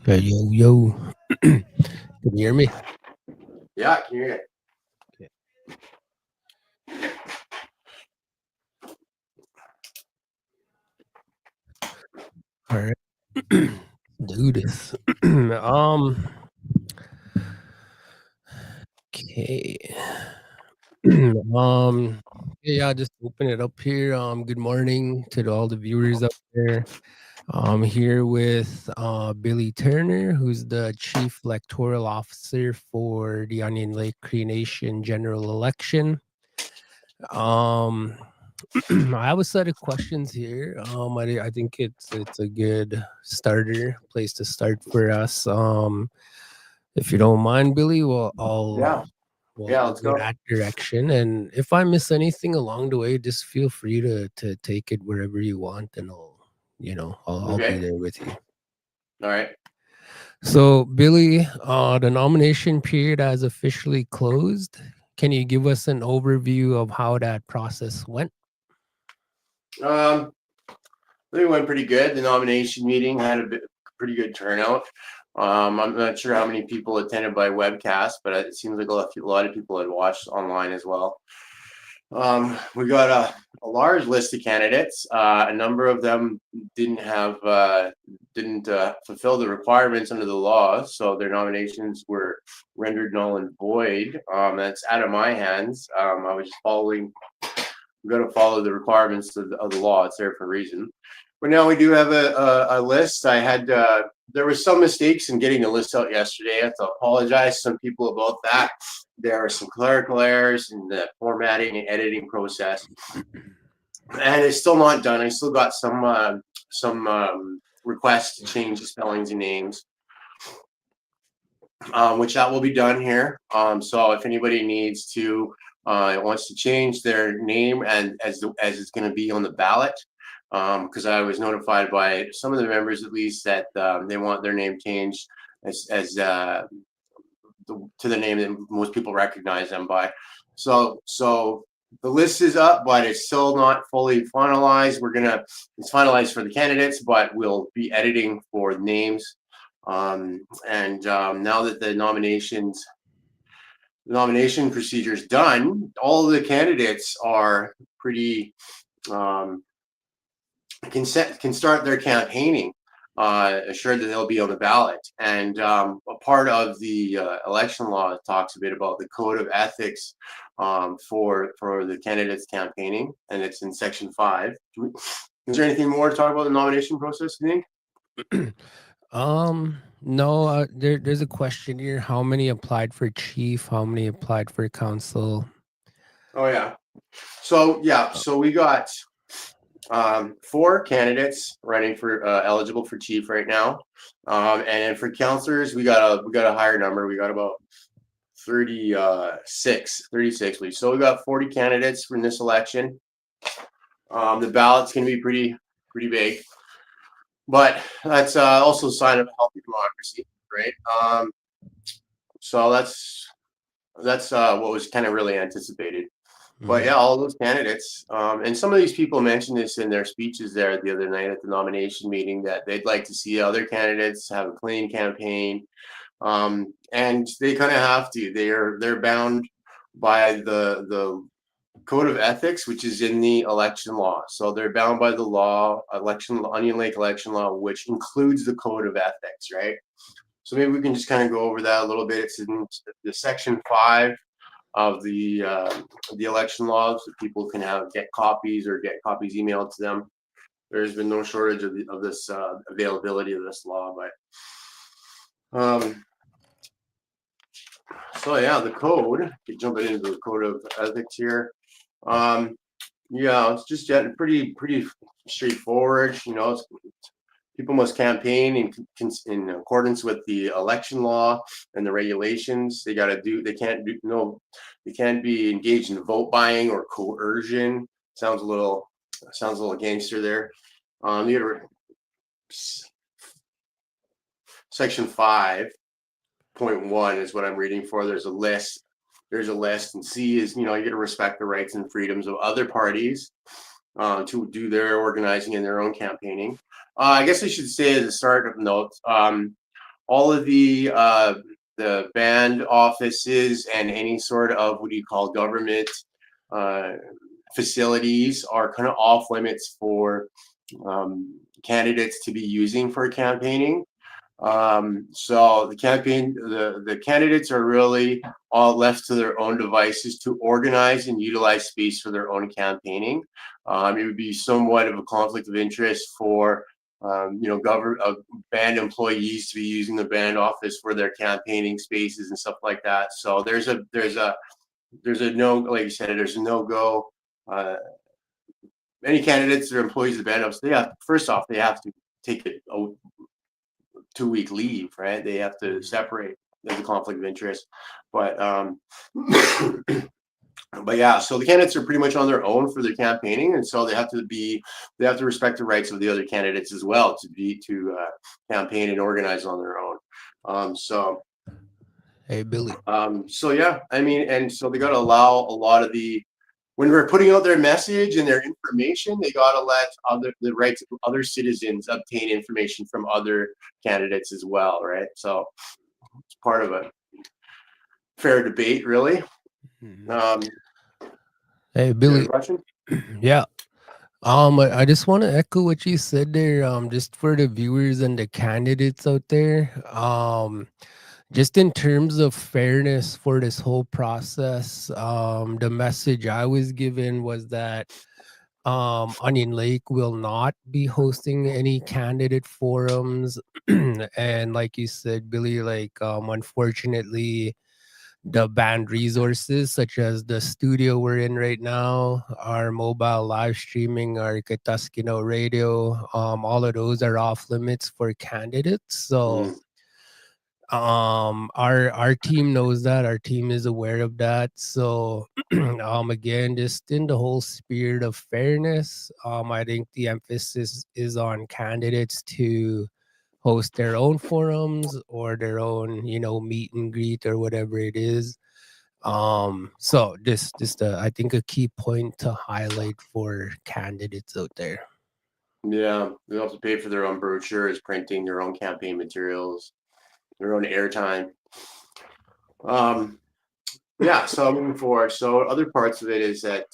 Hey, yo, yo. Can you hear me? Yeah, I can hear you. Okay. All right. Do this. Okay. um, yeah, just open it up here. Good morning to all the viewers up there. I'm here with Billy Turner, who's the Chief Electoral Officer for the Onion Lake Cree Nation general election. Um, I have a set of questions here. I think it's a good starter place to start for us. If you don't mind, Billy, well, Yeah, yeah, we'll let's go go. that direction. And if I miss anything along the way, just feel free to take it wherever you want, and I'll be Okay. there with you. All right. So, Billy, the nomination period has officially closed. Can you give us an overview of how that process went? Um, I think it went pretty good. The nomination meeting had pretty good turnout. I'm not sure how many people attended by webcast, but it seems like a lot of people had watched online as well. We got a large list of candidates. A number of them didn't fulfill the requirements under the law, so their nominations were rendered null and void. That's out of my hands. I was just following. We got to follow the requirements of the law. It's there for a reason. But now we do have a list. There was some mistakes in getting the list out yesterday. I have to apologize to some people about that. There were some clerical errors in the formatting and editing process, and it's still not done. I still got some requests to change the spellings and names, which that will be done here. So if anybody needs to wants to change their name and as it's going to be on the ballot, because I was notified by some of the members at least that they want their name changed as to the name that most people recognize them by. So the list is up, but it's still not fully finalized. It's finalized for the candidates, but we'll be editing for names. And now that the nomination procedure is done, all the candidates are pretty um, can start their campaigning, assured that they'll be on the ballot. And a part of the election law talks a bit about the code of ethics for the candidates campaigning, and it's in section 5. Is there anything more to talk about the nomination process, you think? No, there's a question here. How many applied for chief? How many applied for council? Oh yeah. So we got 4 candidates running for eligible for chief right now, and then for councillors we got a higher number. We got about 36. So we got 40 candidates for this election. The ballot's going to be pretty big, but that's also a sign of a healthy democracy, right? So that's what was kind of really anticipated. But yeah, all those candidates, and some of these people mentioned this in their speeches there the other night at the nomination meeting, that they'd like to see other candidates have a clean campaign, and they kind of have to. They're bound by the code of ethics, which is in the election law. So they're bound by the law, Onion Lake election law, which includes the code of ethics, right? So maybe we can just kind of go over that a little bit. It's in the section 5 of the election laws, so people can get copies emailed to them. There's been no shortage of this availability of this law, but so yeah, the code. Jumping into the code of ethics here. Yeah, it's just pretty straightforward. People must campaign in accordance with the election law and the regulations. They can't be engaged in vote buying or coercion. Sounds a little gangster there. Section 5.1 is what I'm reading for. There's a list, and C is, you got to respect the rights and freedoms of other parties to do their organizing and their own campaigning. I guess I should say as a start of notes, all of the band offices and any sort of what do you call government uh, facilities are kind of off limits for candidates to be using for campaigning. So the candidates are really all left to their own devices to organize and utilize space for their own campaigning. It would be somewhat of a conflict of interest for band employees to be using the band office for their campaigning spaces and stuff like that. So there's a no, like you said, there's a no go. Any candidates or employees of the band office, they have first off they have to take a 2-week leave, right? They have to separate. There's a conflict of interest, but but yeah, so the candidates are pretty much on their own for their campaigning, and so they have to respect the rights of the other candidates as well to campaign and organize on their own. Hey, Billy. So yeah, I mean, and so they got to allow a lot of the when we're putting out their message and their information, they got to let the rights of other citizens obtain information from other candidates as well, right? So it's part of a fair debate, really. Um, Hey, you have a Billy. question? Yeah. I just want to echo what you said there. Just for the viewers and the candidates out there. Just in terms of fairness for this whole process, the message I was given was that Onion Lake will not be hosting any candidate forums, and like you said, Billy, like unfortunately, the band resources such as the studio we're in right now, our mobile live streaming, our Kataskino radio, all of those are off limits for candidates. So Mm, our team knows that, our team is aware of that. So again, just in the whole spirit of fairness, I think the emphasis is on candidates to host their own forums or their own, meet and greet or whatever it is. So just I think a key point to highlight for candidates out there. yeah, they have to pay for their own brochures, printing their own campaign materials, their own airtime. Um, yeah, so moving forward, so other parts of it is that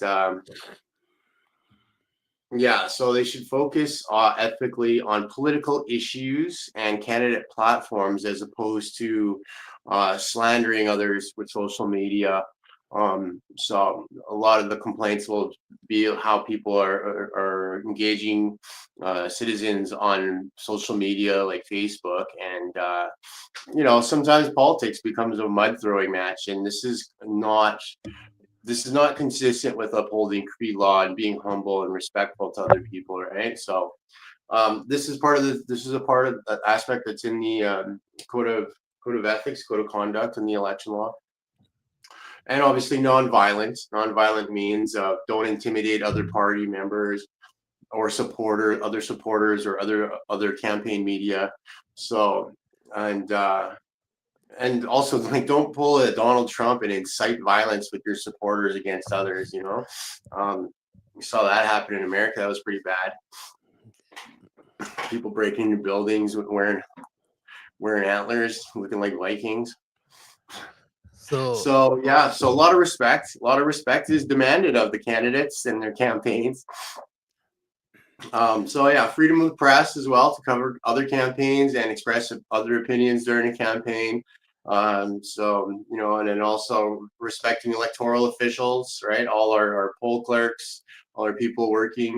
yeah, so they should focus ethically on political issues and candidate platforms as opposed to slandering others with social media. So a lot of the complaints will be how people are engaging citizens on social media like Facebook, and sometimes politics becomes a mud throwing match, and this is not consistent with upholding Cree law and being humble and respectful to other people, right? So this is a part of the aspect that's in the code of ethics, code of conduct in the election law. And obviously nonviolence. Nonviolent means don't intimidate other party members or other supporters or other campaign media. So and also like don't pull a Donald Trump and incite violence with your supporters against others. We saw that happen in America. That was pretty bad. People breaking into buildings wearing antlers, looking like Vikings. So So yeah, so a lot of respect. A lot of respect is demanded of the candidates and their campaigns. So yeah, freedom of the press as well to cover other campaigns and express other opinions during a campaign. And then also respecting electoral officials, right? All our poll clerks, all our people working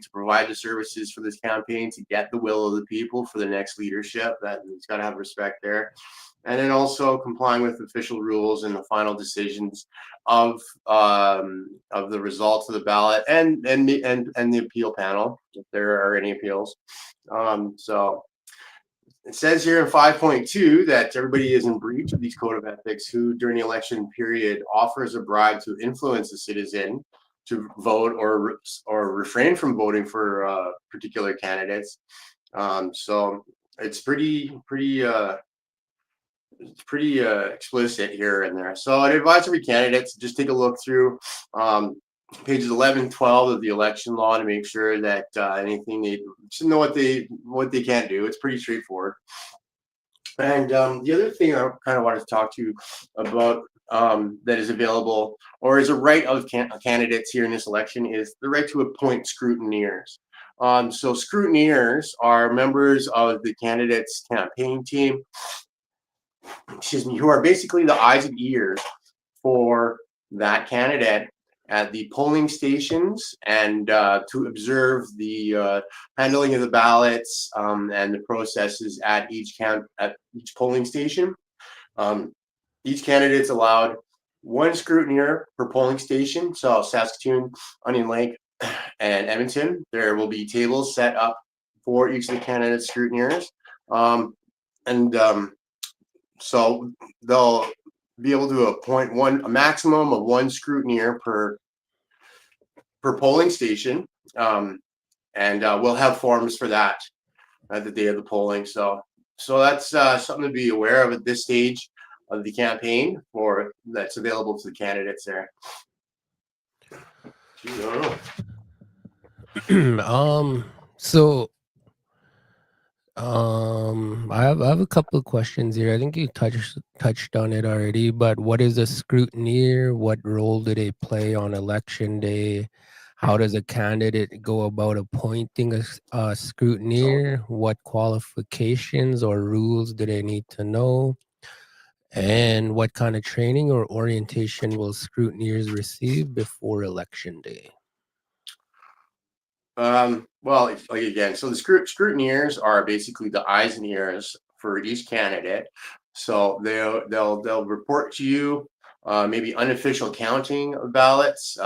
to provide the services for this campaign to get the will of the people for the next leadership. That it's got to have respect there, and then also complying with official rules and the final decisions of the results of the ballot and the appeal panel if there are any appeals. So it says here in 5.2 that everybody is in breach of these code of ethics who during the election period offers a bribe to influence a citizen to vote or refrain from voting for particular candidates. So it's pretty explicit here and there. So I'd advise every candidate to just take a look through pages 11, 12 of the election law to make sure that anything they should know what they can't do. It's pretty straightforward. And the other thing I kind of wanted to talk to you about that is available or is a right of candidates here in this election is the right to appoint scrutineers. So scrutineers are members of the candidate's campaign team, excuse me, who are basically the eyes and ears for that candidate at the polling stations and to observe the handling of the ballots and the processes at each polling station. Um, each candidate's allowed one scrutineer per polling station. So Saskatoon, Onion Lake, and Edmonton, there will be tables set up for each of the candidate scrutineers. And so they'll be able to appoint a maximum of one scrutineer per polling station, and we'll have forms for that at the day of the polling. So that's something to be aware of at this stage of the campaign for that's available to the candidates there. Gee, I don't know. So I have a couple of questions here. I think you touched on it already, but what is a scrutineer? What role do they play on election day? How does a candidate go about appointing a scrutineer? What qualifications or rules do they need to know? And what kind of training or orientation will scrutineers receive before election day? Well, like again, so the scrutineers are basically the eyes and ears for each candidate. So they'll report to you, maybe unofficial counting of ballots,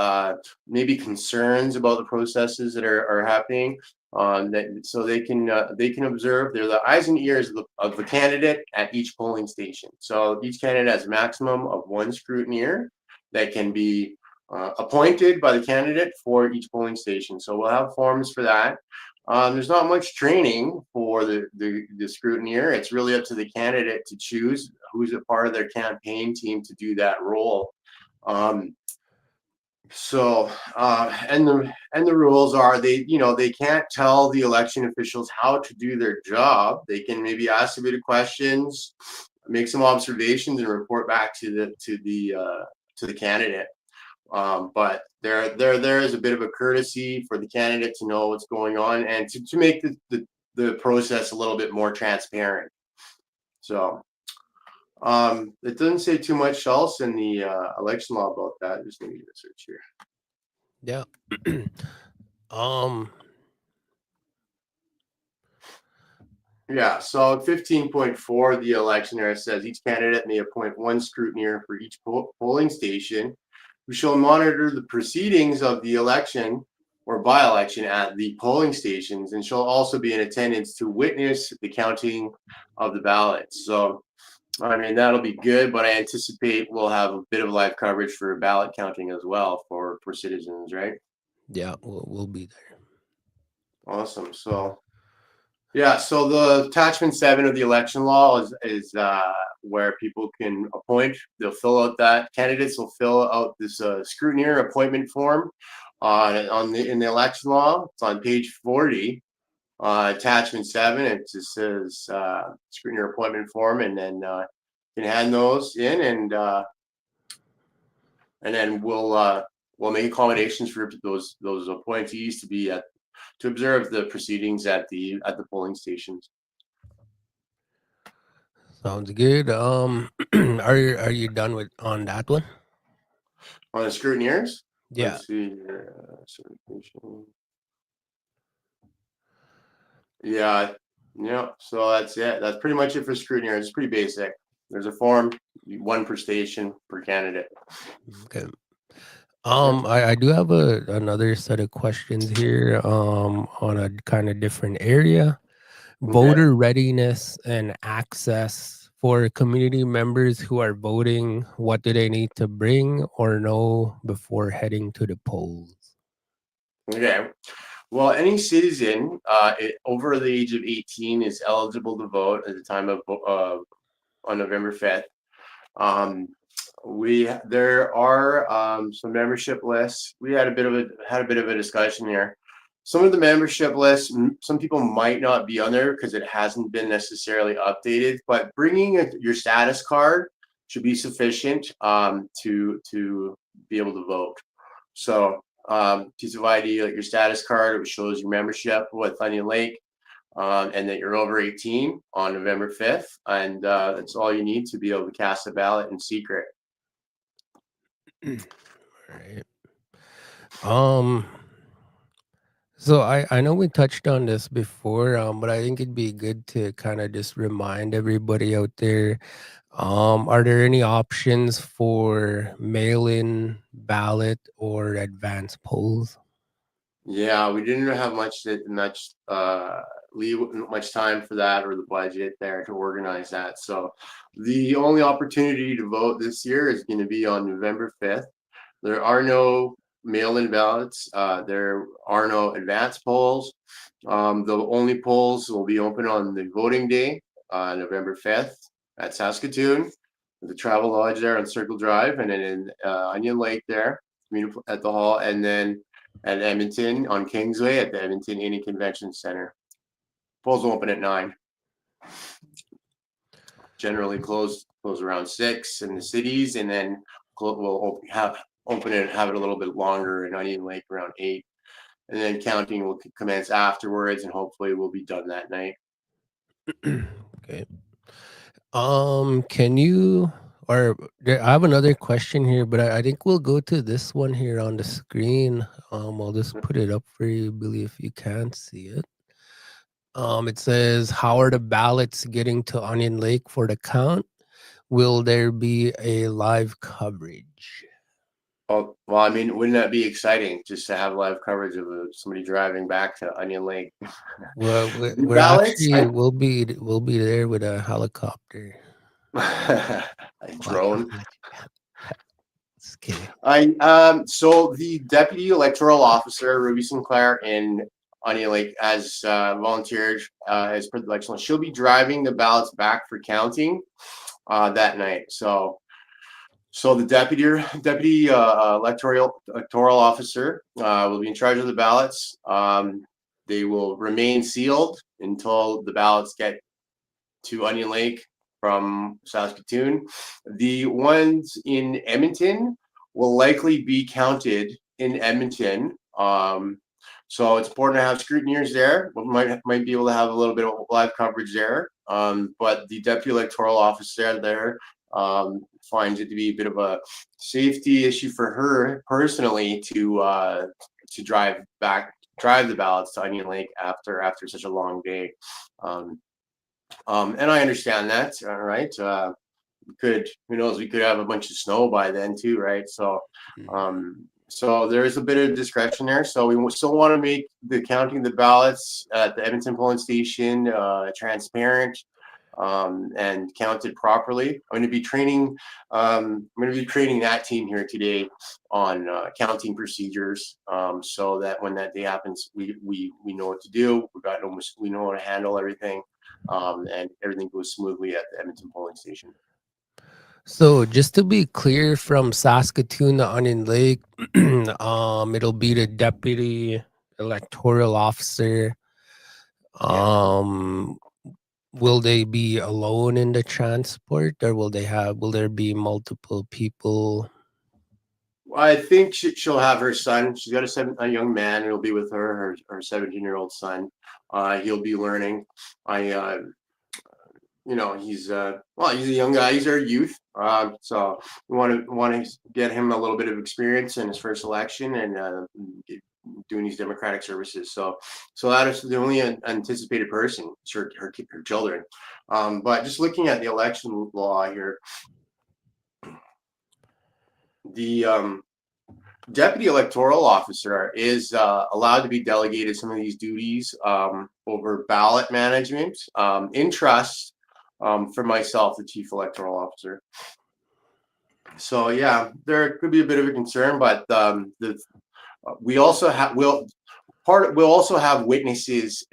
maybe concerns about the processes that are happening. So they can observe. They're the eyes and ears of the candidate at each polling station. So each candidate has a maximum of one scrutineer that can be appointed by the candidate for each polling station. So we'll have forms for that. There's not much training for the scrutineer. It's really up to the candidate to choose who's a part of their campaign team to do that role. And the rules are they can't tell the election officials how to do their job. They can maybe ask a bit of questions, make some observations, and report back to the candidate. But there is a bit of a courtesy for the candidate to know what's going on and to make the process a little bit more transparent. So it doesn't say too much else in the election law about that. Just need to search here. Yeah. um Yeah, so 15.4, the electioneer says each candidate may appoint one scrutineer for each polling station who shall monitor the proceedings of the election or by-election at the polling stations and shall also be in attendance to witness the counting of the ballots. So, I mean, that'll be good, but I anticipate we'll have a bit of live coverage for ballot counting as well for citizens, right? yeah, we'll be there. Awesome. So, yeah, so the attachment 7 of the election law is where people can appoint. They'll fill out that candidates will fill out this scrutineer appointment form in the election law. It's on page 40, attachment 7. It just says scrutineer appointment form, and then you can hand those in, and then we'll make accommodations for those appointees to observe the proceedings at the polling stations. Sounds good. Are you done with on that one? On the scrutineers, Yeah. let's see here. Certification. Yeah, yeah. So that's it. That's pretty much it for scrutineers. It's pretty basic. There's a form, one per station per candidate. Okay. Yeah. I do have another set of questions here. On a kind of different area. Okay. Voter readiness and access for community members who are voting. What do they need to bring or know before heading to the polls? Okay. Well, any citizen over the age of 18 is eligible to vote at the time of on November 5th. Um, there are some membership lists. We had a bit of a discussion here. some of the membership lists, some people might not be on there because it hasn't been necessarily updated, but bringing your status card should be sufficient to be able to vote. So piece of ID like your status card, which shows your membership with Onion Lake, and that you're over 18 on November 5th, and that's all you need to be able to cast a ballot in secret. Right. Um. So I know we touched on this before, but I think it'd be good to kind of just remind everybody out there. Are there any options for mail-in ballot or advance polls? Yeah, we didn't have leave much time for that or the budget there to organize that. So the only opportunity to vote this year is going to be on November 5th. There are no mail-in ballots. There are no advance polls. The only polls will be open on the voting day, November 5th at Saskatoon, the Travel Lodge there on Circle Drive, and then in Onion Lake there at the hall, and then at Edmonton on Kingsway at the Edmonton Indian Convention Center. Polls will open at 9. Generally close around 6 in the cities, and then we'll open it, have it a little bit longer in Onion Lake around 8, and then counting will commence afterwards, and hopefully we'll be done that night. Okay. Can you or I have another question here, but I think we'll go to this one here on the screen. I'll just put it up for you, Billy, if you can't see it. It says, "How are the ballots getting to Onion Lake for the count? Will there be a live coverage?" Oh, well, I mean, wouldn't that be exciting just to have live coverage of somebody driving back to Onion Lake? Well, The we're ballots, actually we'll be there with a helicopter. a Well, I drone. just kidding. So the deputy electoral officer Ruby Sinclair in Onion Lake has volunteered as per the election. She'll be driving the ballots back for counting that night. So the deputy electoral officer will be in charge of the ballots. They will remain sealed until the ballots get to Onion Lake from Saskatoon. The ones in Edmonton will likely be counted in Edmonton. So it's important to have scrutineers there. We might be able to have a little bit of live coverage there. But the deputy electoral officer there finds it to be a bit of a safety issue for her personally to drive the ballots to Onion Lake after such a long day. And I understand that, all right. Who knows, we could have a bunch of snow by then too, right? So so there's a bit of discretion there. So we still want to make the counting the ballots at the Edmonton polling station transparent and counted properly. I'm going to be training that team here today on counting procedures, so that when that day happens, we know what to do. We know how to handle everything, and everything goes smoothly at the Edmonton polling station. So just to be clear, from Saskatoon to Onion Lake, it'll be the deputy electoral officer. Yeah. Will they be alone in the transport, or will there be multiple people? I think she'll have her son. She's got a young man who'll be with her 17-year-old son. He'll be learning. He's he's a young guy. He's our youth. So we want to get him a little bit of experience in his first election and doing these democratic services. So that is the only anticipated person. Her children. But just looking at the election law here, the deputy electoral officer is allowed to be delegated some of these duties over ballot management in trust for myself, the chief electoral officer. So yeah, there could be a bit of a concern, but we'll also have witnesses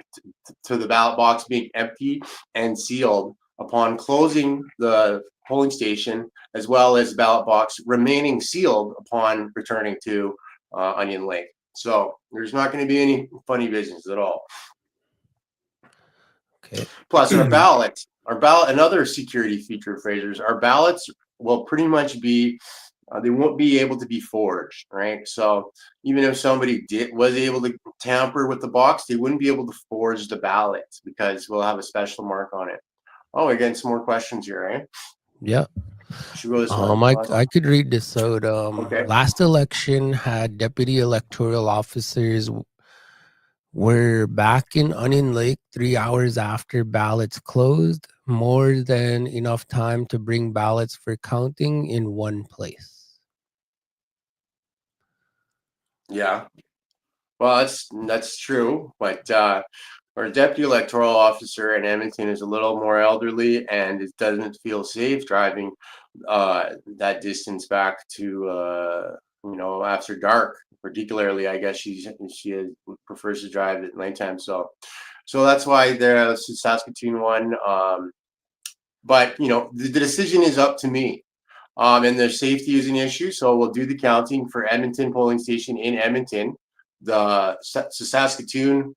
to the ballot box being emptied and sealed upon closing the polling station, as well as ballot box remaining sealed upon returning to Onion Lake. So there's not going to be any funny business at all. Okay. Plus, our ballot, another security feature, Fraser's, our ballots will pretty much be, they won't be able to be forged, right? So even if somebody was able to tamper with the box, they wouldn't be able to forge the ballot because we'll have a special mark on it. Oh, we're getting some more questions here, right? Yeah. Should we go this one? I could read this out. Okay. Last election had deputy electoral officers were back in Onion Lake 3 hours after ballots closed, more than enough time to bring ballots for counting in one place. Yeah. Well, that's true, but our deputy electoral officer in Edmonton is a little more elderly, and it doesn't feel safe driving that distance back to after dark. Particularly, I guess she prefers to drive at nighttime. So that's why the Saskatoon one. But the decision is up to me. And the safety is an issue, so we'll do the counting for Edmonton polling station in Edmonton. The Saskatoon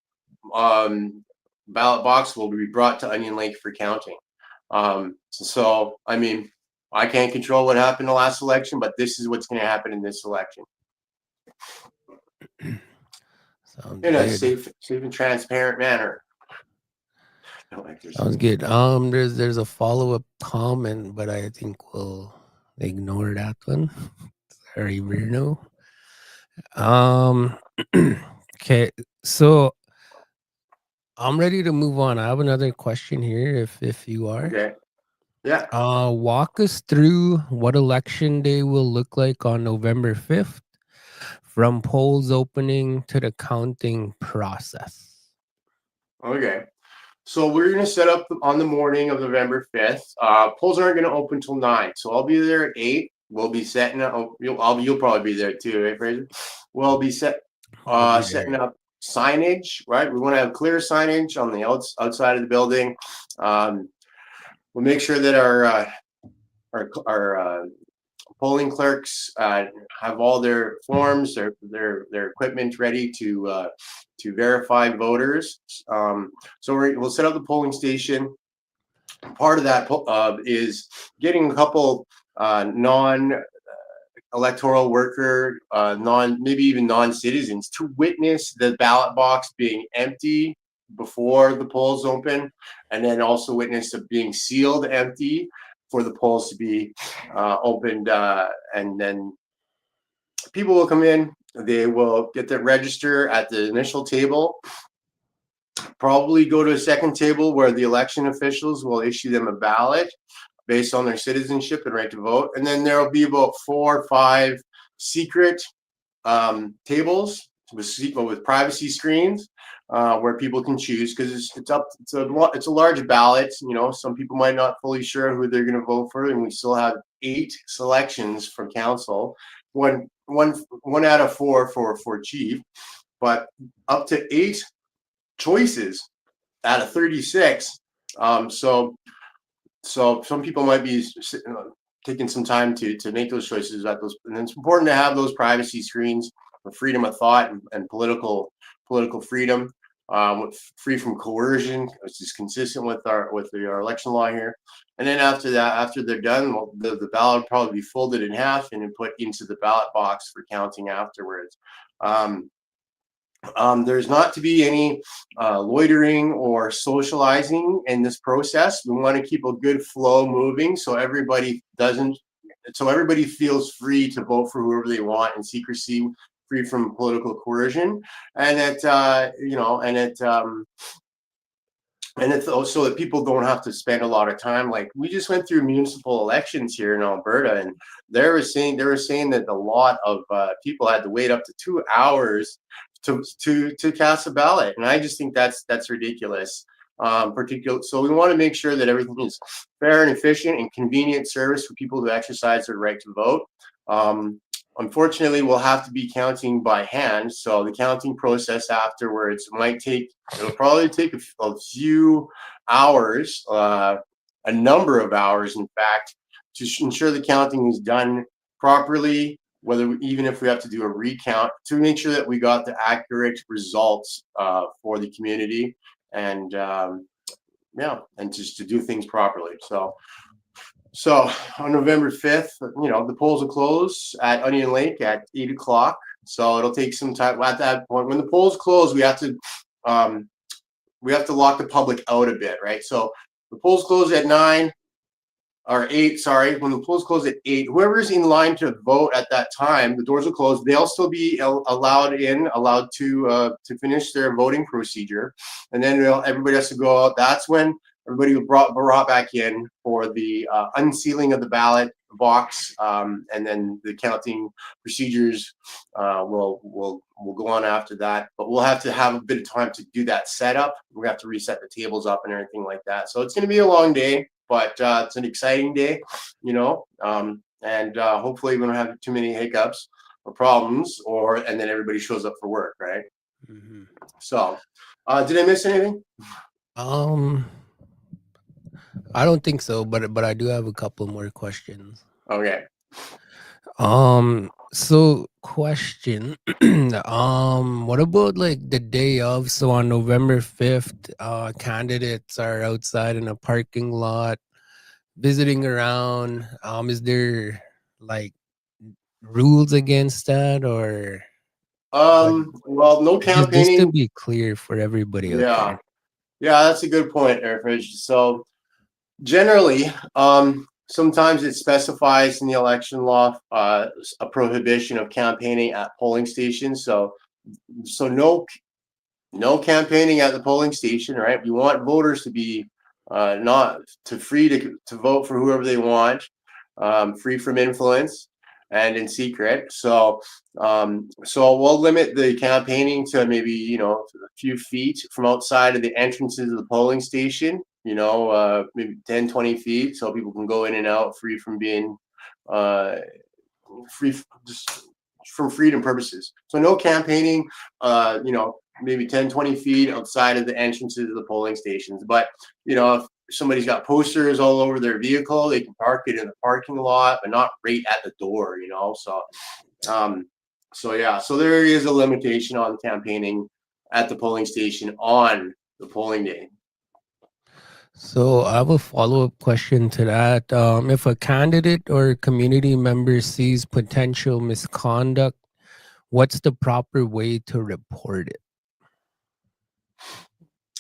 ballot box will be brought to Onion Lake for counting. So, I mean, I can't control what happened the last election, but this is what's going to happen in this election. Sounds In a good. safe and transparent manner. Sounds good. There's a follow-up comment, but I think we'll ignore that one. Sorry, Bruno. Okay, so I'm ready to move on. I have another question here, if you are. Okay. Yeah. Walk us through what election day will look like on November 5th, from polls opening to the counting process. Okay. So we're going to set up on the morning of November 5th. Polls aren't going to open till 9. So I'll be there at 8. We'll be setting up. You'll probably be there too, right, Fraser? We'll be setting up signage, right? We want to have clear signage on the outside of the building. We'll make sure that our polling clerks have all their forms, their equipment ready to verify voters. So we'll set up the polling station. Part of that is getting a couple non-electoral worker, maybe even non-citizens to witness the ballot box being empty before the polls open, and then also witness it being sealed empty for the polls to be opened, and then people will come in. They will get their register at the initial table, probably go to a second table where the election officials will issue them a ballot based on their citizenship and right to vote. And then there will be about 4 or 5 secret tables with privacy screens where people can choose, because it's a large ballot. Some people might not fully sure who they're going to vote for, and we still have 8 selections from council, one out of 4 for chief, but up to 8 choices out of 36. So some people might be taking some time to make those choices and it's important to have those privacy screens for freedom of thought and political freedom, free from coercion, which is consistent with our election law here. And then after they're done, the ballot will probably be folded in half and then put into the ballot box for counting afterwards. There's not to be any loitering or socializing in this process. We want to keep a good flow moving so everybody feels free to vote for whoever they want in secrecy, free from political coercion, and it's also that people don't have to spend a lot of time. Like, we just went through municipal elections here in Alberta, and they were saying that a lot of people had to wait up to 2 hours to cast a ballot, and I just think that's ridiculous. So we want to make sure that everything is fair and efficient and convenient service for people to exercise their right to vote. Unfortunately, we'll have to be counting by hand, so the counting process afterwards it'll probably take a few hours, a number of hours, in fact, to ensure the counting is done properly, even if we have to do a recount, to make sure that we got the accurate results for the community, and yeah, and just to do things properly. So on November 5th, the polls will close at Onion Lake at 8 o'clock. So it'll take some time. At that point, when the polls close, we have to lock the public out a bit, right? So the polls close at 9 or 8. Sorry, when the polls close at 8, whoever's in line to vote at that time, the doors will close. They'll still be allowed to finish their voting procedure, and then everybody has to go out. That's when everybody was brought back in for the unsealing of the ballot box, and then the counting procedures will go on after that. But we'll have to have a bit of time to do that setup. We have to reset the tables up and everything like that. So it's going to be a long day, but it's an exciting day, and hopefully we don't have too many hiccups or problems, and then everybody shows up for work, right? Mm-hmm. So, did I miss anything? I don't think so, but I do have a couple more questions. Okay. So question, what about like the day of? So on November 5th, candidates are outside in a parking lot visiting around. Is there like rules against that, or what? Well, no Just to campaigning. be clear for everybody out Yeah. there. Yeah, that's a good point, Eric. So generally, sometimes it specifies in the election law a prohibition of campaigning at polling stations. So no campaigning at the polling station, right? We want voters to be not to free to vote for whoever they want, free from influence and in secret. So we'll limit the campaigning to maybe a few feet from outside of the entrances of the polling station. Maybe 10, 20 feet, so people can go in and out free from being just from freedom purposes. So no campaigning, maybe 10, 20 feet outside of the entrances of the polling stations. But, if somebody's got posters all over their vehicle, they can park it in the parking lot, but not right at the door, So there is a limitation on campaigning at the polling station on the polling day. So I have a follow-up question to that. If a candidate or community member sees potential misconduct, what's the proper way to report it?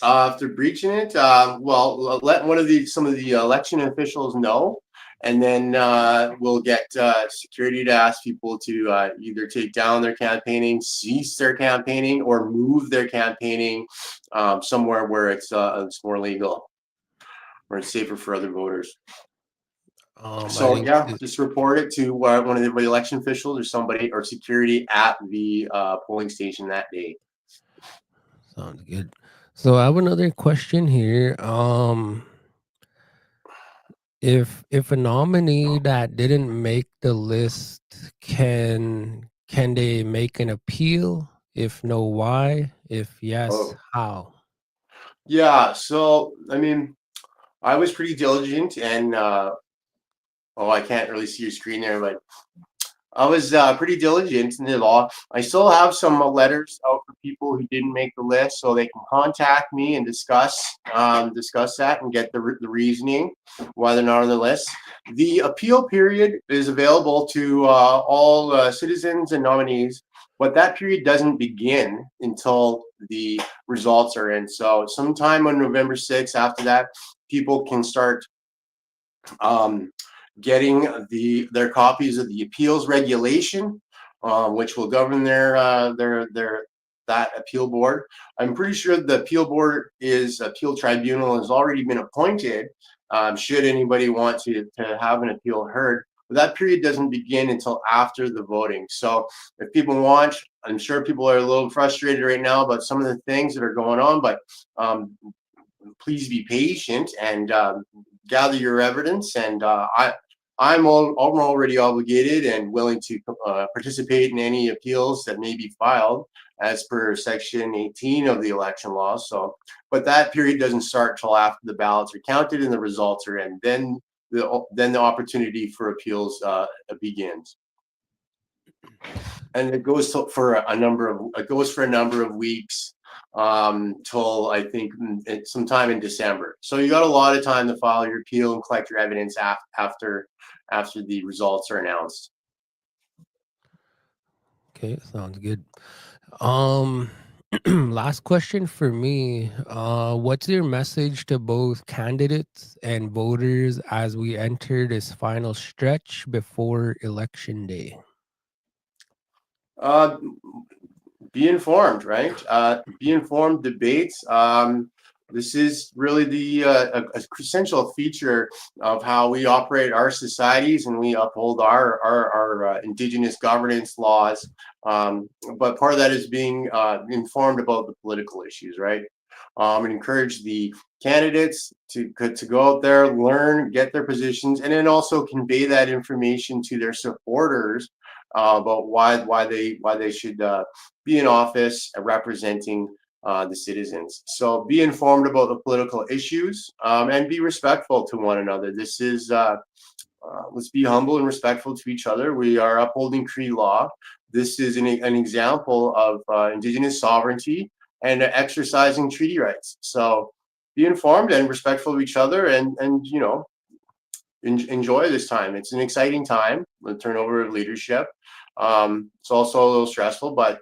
If they're breaching it, well, let some of the election officials know, and then we'll get security to ask people to either take down their campaigning, cease their campaigning, or move their campaigning somewhere where it's more legal, where it's safer for other voters. I So think yeah, just report it to one of the election officials or somebody or security at the polling station that day. sounds good. So I have another question here. If a nominee that didn't make the list, can they make an appeal? If no, why? If yes, Oh how? yeah, so I mean, I was pretty diligent, and I can't really see your screen there, but I was pretty diligent in the law. I still have some letters out for people who didn't make the list, so they can contact me and discuss that and get the reasoning why they're not on the list. The appeal period is available to all citizens and nominees, but that period doesn't begin until the results are in. So sometime on November 6th, after that, people can start getting their copies of the appeals regulation, which will govern that appeal board. I'm pretty sure the appeal tribunal has already been appointed. Should anybody want to have an appeal heard, but that period doesn't begin until after the voting. So if people want, I'm sure people are a little frustrated right now about some of the things that are going on, but please be patient and gather your evidence. And I'm already obligated and willing to participate in any appeals that may be filed as per Section 18 of the election law. So, but that period doesn't start till after the ballots are counted and the results are in. Then the opportunity for appeals begins. and it goes for a number of weeks, till I think sometime in December. So you got a lot of time to file your appeal and collect your evidence after the results are announced. Okay, sounds good. Um, last question for me. What's your message to both candidates and voters as we enter this final stretch before election day? Uh, be informed, right? Be informed, debates. This is really the essential feature of how we operate our societies, and we uphold our Indigenous governance laws. But part of that is being informed about the political issues, right? And encourage the candidates to go out there, learn, get their positions, and then also convey that information to their supporters about why they should be in office representing the citizens. So be informed about the political issues, and be respectful to one another. This is let's be humble and respectful to each other. We are upholding Cree law. This is an example of Indigenous sovereignty and exercising treaty rights. So be informed and respectful of each other, and enjoy this time. It's an exciting time, the turnover of leadership. It's also a little stressful, but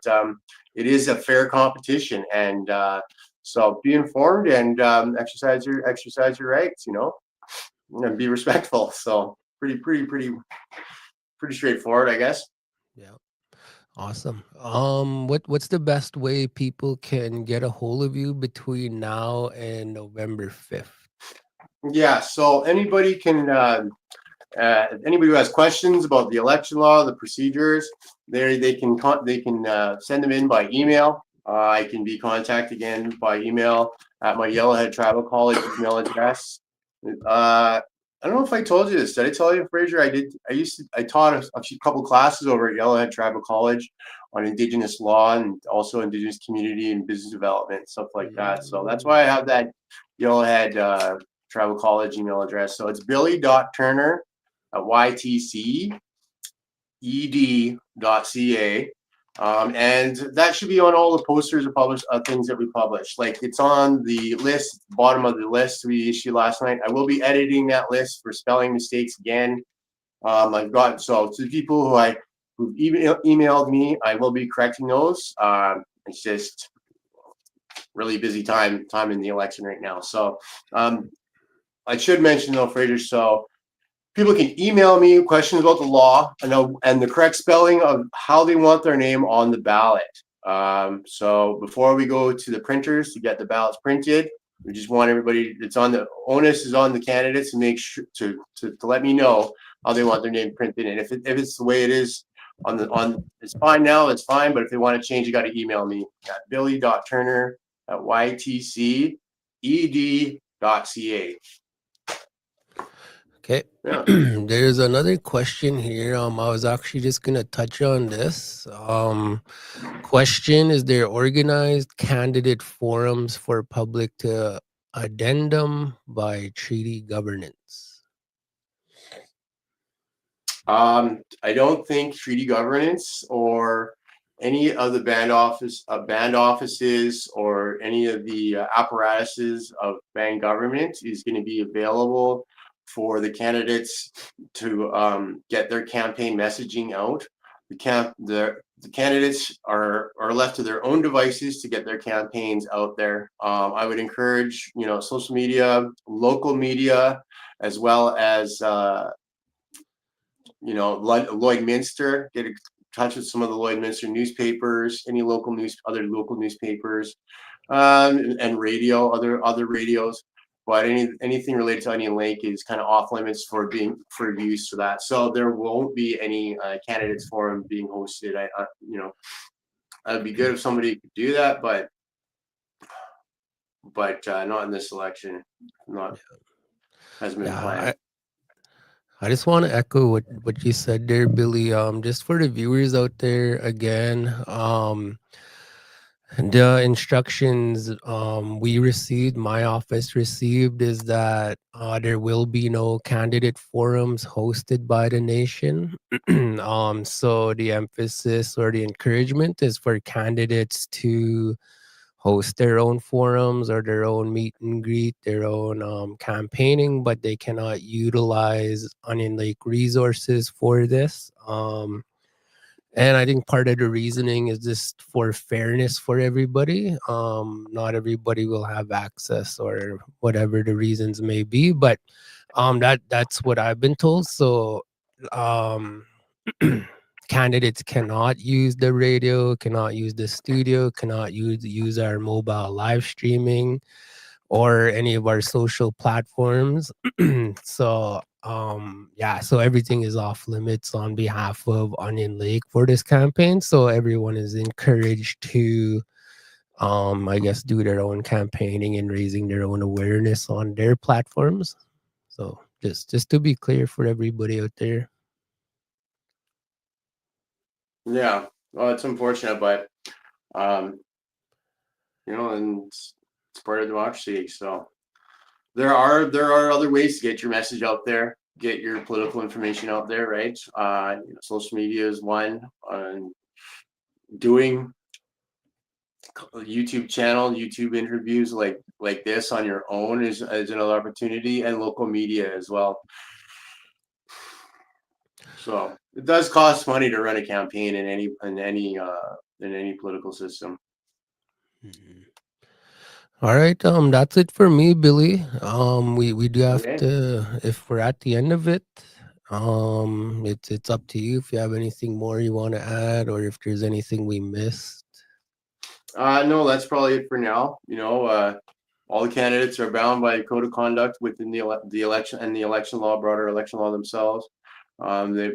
it is a fair competition, and so be informed and exercise your rights. And be respectful. So pretty straightforward, I guess. Yeah. Awesome. What's the best way people can get a hold of you between now and November 5th? Yeah. So anybody who has questions about the election law, the procedures, they can send them in by email. I can be contacted again by email at my Yellowhead Tribal College email address. I don't know if I told you this. Did I tell you, Fraser? I taught a couple classes over at Yellowhead Tribal College on Indigenous law and also Indigenous community and business development, stuff like that. So that's why I have that Yellowhead Tribal College email address. So it's billy.turner at ytced.ca. And that should be on all the posters or things that we publish. Like, it's on the list, bottom of the list we issued last night. I will be editing that list for spelling mistakes again. I've got, so to the people who've emailed me, I will be correcting those. It's just really busy time in the election right now. So I should mention though, Fraser, so people can email me questions about the law and the correct spelling of how they want their name on the ballot. So before we go to the printers to get the ballots printed, we just want everybody, the onus is on the candidates to make sure to let me know how they want their name printed. And if it's the way it is it's fine now, it's fine. But if they want to change, you got to email me at billy.turner@ytced.ca. Okay. Yeah. There's another question here. I was actually just gonna touch on this. Question: is there organized candidate forums for public to addendum by treaty governance? I don't think treaty governance or any of the band offices or any of the apparatuses of band government is going to be available for the candidates to get their campaign messaging out. The candidates are left to their own devices to get their campaigns out there. I would encourage social media, local media, as well as Lloydminster, get in touch with some of the Lloydminster newspapers, any other local newspapers, and radio, other radios. But anything related to Onion Lake is kind of off limits for use for that. So there won't be any candidates forum being hosted. It'd be good if somebody could do that, but not in this election. Hasn't been planned. I just want to echo what you said there, Billy. Just for the viewers out there again, The instructions we received, my office received, is that there will be no candidate forums hosted by the nation. So the emphasis or the encouragement is for candidates to host their own forums or their own meet and greet, their own campaigning, but they cannot utilize Onion Lake resources for this. And I think part of the reasoning is just for fairness for everybody. Not everybody will have access or whatever the reasons may be, but that's what I've been told. So um candidates cannot use the radio, cannot use the studio, cannot use our mobile live streaming or any of our social platforms. So yeah, so everything is off limits on behalf of Onion Lake for this campaign. So everyone is encouraged to I guess do their own campaigning and raising their own awareness on their platforms. So just to be clear for everybody out there. Yeah, well, it's unfortunate, but um, and it's part of democracy. So there are other ways to get your message out there, get your political information out there, right? Social media is one. Doing a YouTube channel, YouTube interviews like this on your own is another opportunity, and local media as well. So it does cost money to run a campaign in any political system. Mhm. All right, that's it for me, Billy. We do have Okay. to, if we're at the end of it, it's up to you if you have anything more you want to add or if there's anything we missed. No, that's probably it for now. All the candidates are bound by a code of conduct within the election and the election law, broader election law themselves. They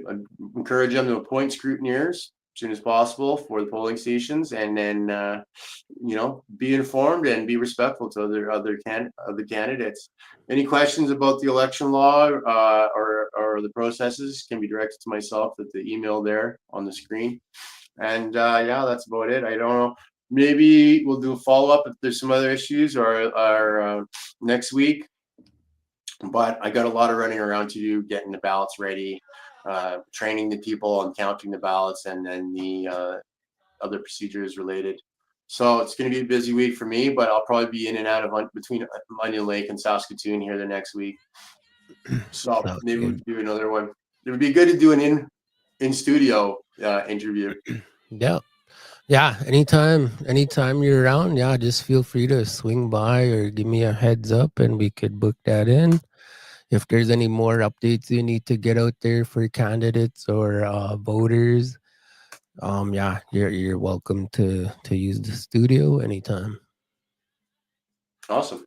encourage them to appoint scrutineers as soon as possible for the polling stations, and then be informed and be respectful to other candidates. Any questions about the election law or the processes can be directed to myself at the email there on the screen. And yeah, that's about it. I don't know. Maybe we'll do a follow up if there's some other issues or next week. But I got a lot of running around to do, getting the ballots ready, training the people on counting the ballots, and then the other procedures related. So it's going to be a busy week for me, but I'll probably be in and out of between Onion Lake and Saskatoon here the next week. So Sounds maybe we good. can do another one. It would be good to do an in studio interview. Yeah. Yeah, anytime you're around, yeah, just feel free to swing by or give me a heads up and we could book that in. If there's any more updates you need to get out there for candidates or voters, yeah, you're welcome to use the studio anytime. Awesome.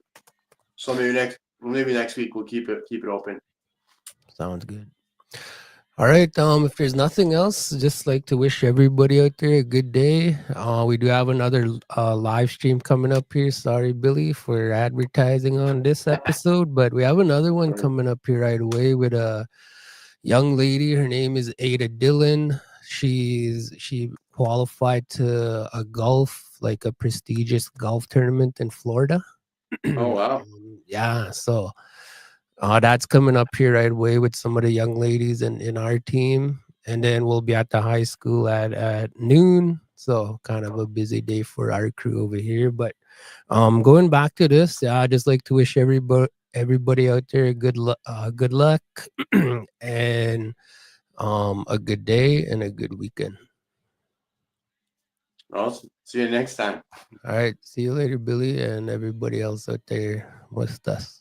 So maybe next week we'll keep it open. Sounds good. All right. If there's nothing else, just like to wish everybody out there a good day. We do have another live stream coming up here. Sorry, Billy, for advertising on this episode, but we have another one coming up here right away with a young lady. Her name is Ada Dillon. She qualified to a golf, like a prestigious golf tournament in Florida. Oh wow. Yeah, so that's coming up here right away with some of the young ladies in our team. And then we'll be at the high school at noon. So kind of a busy day for our crew over here. But going back to this, I just like to wish everybody out there good luck and a good day and a good weekend. Awesome. See you next time. All right. See you later, Billy, and everybody else out there with us.